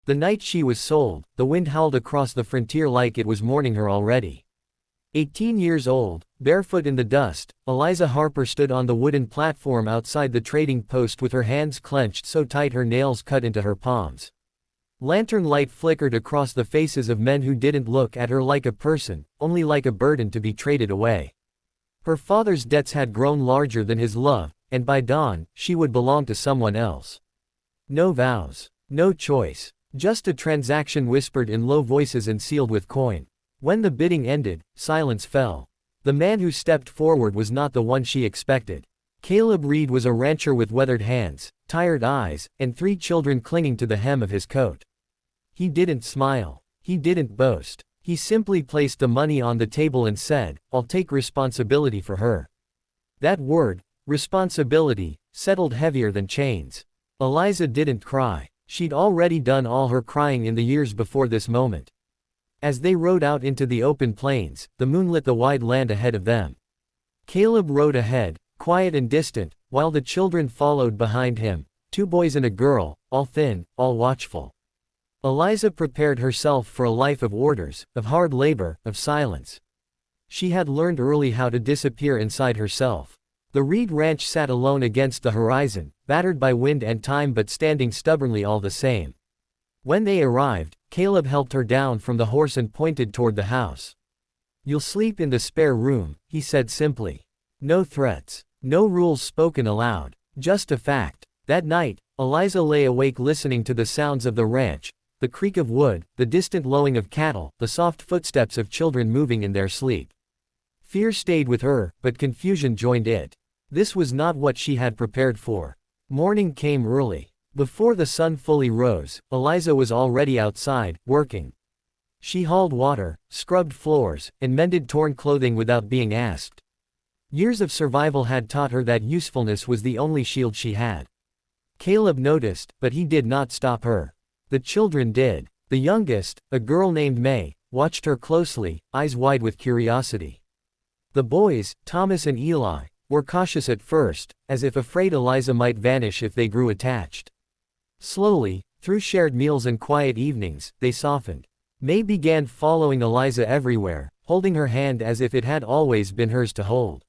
The night she was sold, the wind howled across the frontier like it was mourning her already. 18 years old, barefoot in the dust, Eliza Harper stood on the wooden platform outside the trading post with her hands clenched so tight her nails cut into her palms. Lantern light flickered across the faces of men who didn't look at her like a person, only like a burden to be traded away. Her father's debts had grown larger than his love, and by dawn, she would belong to someone else. No vows. No choice. Just a transaction whispered in low voices and sealed with coin. When the bidding ended, silence fell. The man who stepped forward was not the one she expected. Caleb Reed was a rancher with weathered hands, tired eyes, and 3 children clinging to the hem of his coat. He didn't smile. He didn't boast. He simply placed the money on the table and said, "I'll take responsibility for her." That word, responsibility, settled heavier than chains. Eliza didn't cry. She'd already done all her crying in the years before this moment. As they rode out into the open plains, the moon lit the wide land ahead of them. Caleb rode ahead, quiet and distant, while the children followed behind him, 2 boys and a girl, all thin, all watchful. Eliza prepared herself for a life of orders, of hard labor, of silence. She had learned early how to disappear inside herself. The Reed Ranch sat alone against the horizon, battered by wind and time but standing stubbornly all the same. When they arrived, Caleb helped her down from the horse and pointed toward the house. "You'll sleep in the spare room," he said simply. No threats. No rules spoken aloud. Just a fact. That night, Eliza lay awake listening to the sounds of the ranch, the creak of wood, the distant lowing of cattle, the soft footsteps of children moving in their sleep. Fear stayed with her, but confusion joined it. This was not what she had prepared for. Morning came early. Before the sun fully rose, Eliza was already outside, working. She hauled water, scrubbed floors, and mended torn clothing without being asked. Years of survival had taught her that usefulness was the only shield she had. Caleb noticed, but he did not stop her. The children did. The youngest, a girl named May, watched her closely, eyes wide with curiosity. The boys, Thomas and Eli, were cautious at first, as if afraid Eliza might vanish if they grew attached. Slowly, through shared meals and quiet evenings, they softened. May began following Eliza everywhere, holding her hand as if it had always been hers to hold.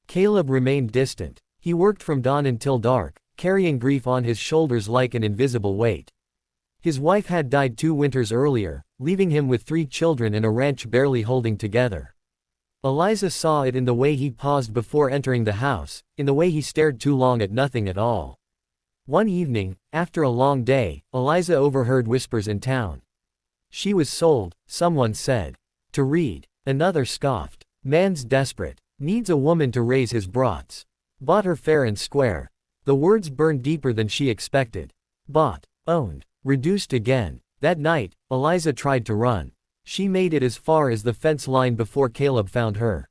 Caleb remained distant. He worked from dawn until dark, carrying grief on his shoulders like an invisible weight. His wife had died 2 winters earlier, leaving him with 3 children and a ranch barely holding together. Eliza saw it in the way he paused before entering the house, in the way he stared too long at nothing at all. One evening, after a long day, Eliza overheard whispers in town. She was sold, someone said. To Reed. Another scoffed. Man's desperate. Needs a woman to raise his brats. Bought her fair and square. The words burned deeper than she expected. Bought. Owned. Reduced again. That night, Eliza tried to run. She made it as far as the fence line before Caleb found her.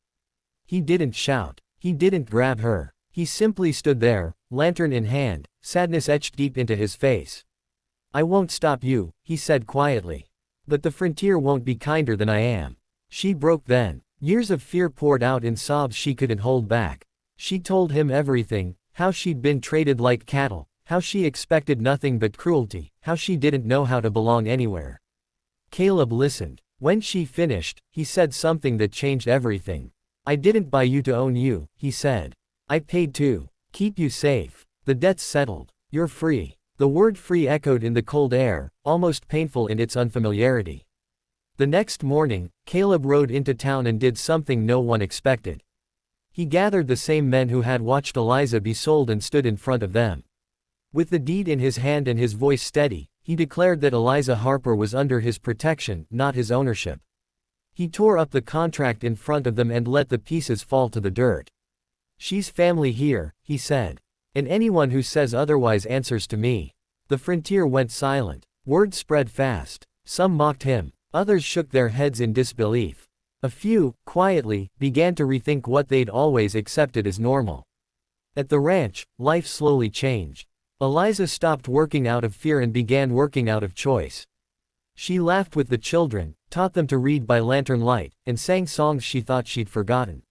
He didn't shout. He didn't grab her. He simply stood there, lantern in hand, sadness etched deep into his face. "I won't stop you," he said quietly. "But the frontier won't be kinder than I am." She broke then. Years of fear poured out in sobs she couldn't hold back. She told him everything, how she'd been traded like cattle, how she expected nothing but cruelty, how she didn't know how to belong anywhere. Caleb listened. When she finished, he said something that changed everything. "I didn't buy you to own you," he said. "I paid to keep you safe. The debt's settled. You're free." The word free echoed in the cold air, almost painful in its unfamiliarity. The next morning, Caleb rode into town and did something no one expected. He gathered the same men who had watched Eliza be sold and stood in front of them. With the deed in his hand and his voice steady, he declared that Eliza Harper was under his protection, not his ownership. He tore up the contract in front of them and let the pieces fall to the dirt. "She's family here," he said. "And anyone who says otherwise answers to me." The frontier went silent. Word spread fast. Some mocked him. Others shook their heads in disbelief. A few, quietly, began to rethink what they'd always accepted as normal. At the ranch, life slowly changed. Eliza stopped working out of fear and began working out of choice. She laughed with the children, taught them to read by lantern light, and sang songs she thought she'd forgotten.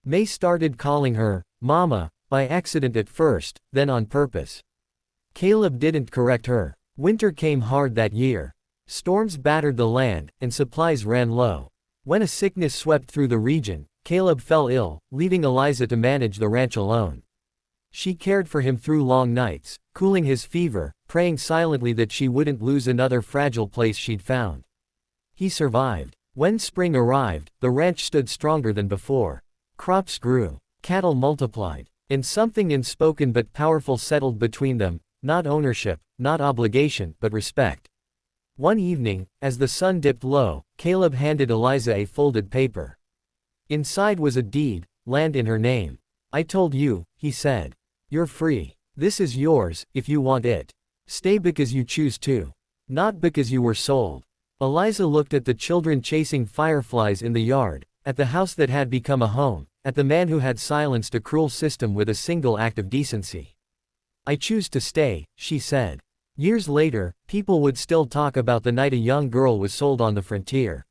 May started calling her Mama, by accident at first, then on purpose. Caleb didn't correct her. Winter came hard that year. Storms battered the land, and supplies ran low. When a sickness swept through the region, Caleb fell ill, leaving Eliza to manage the ranch alone. She cared for him through long nights, cooling his fever, praying silently that she wouldn't lose another fragile place she'd found. He survived. When spring arrived, the ranch stood stronger than before. Crops grew, cattle multiplied, and something unspoken but powerful settled between them, not ownership, not obligation, but respect. One evening, as the sun dipped low, Caleb handed Eliza a folded paper. Inside was a deed, land in her name. "I told you," he said. "You're free. This is yours, if you want it. Stay because you choose to. Not because you were sold." Eliza looked at the children chasing fireflies in the yard, at the house that had become a home, at the man who had silenced a cruel system with a single act of decency. "I choose to stay," she said. Years later, people would still talk about the night a young girl was sold on the frontier.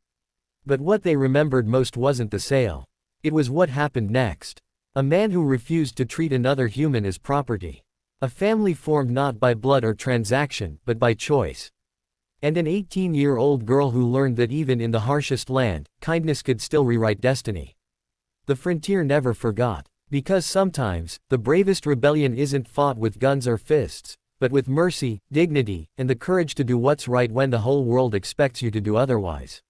But what they remembered most wasn't the sale. It was what happened next. A man who refused to treat another human as property. A family formed not by blood or transaction, but by choice. And an 18-year-old girl who learned that even in the harshest land, kindness could still rewrite destiny. The frontier never forgot. Because sometimes, the bravest rebellion isn't fought with guns or fists, but with mercy, dignity, and the courage to do what's right when the whole world expects you to do otherwise.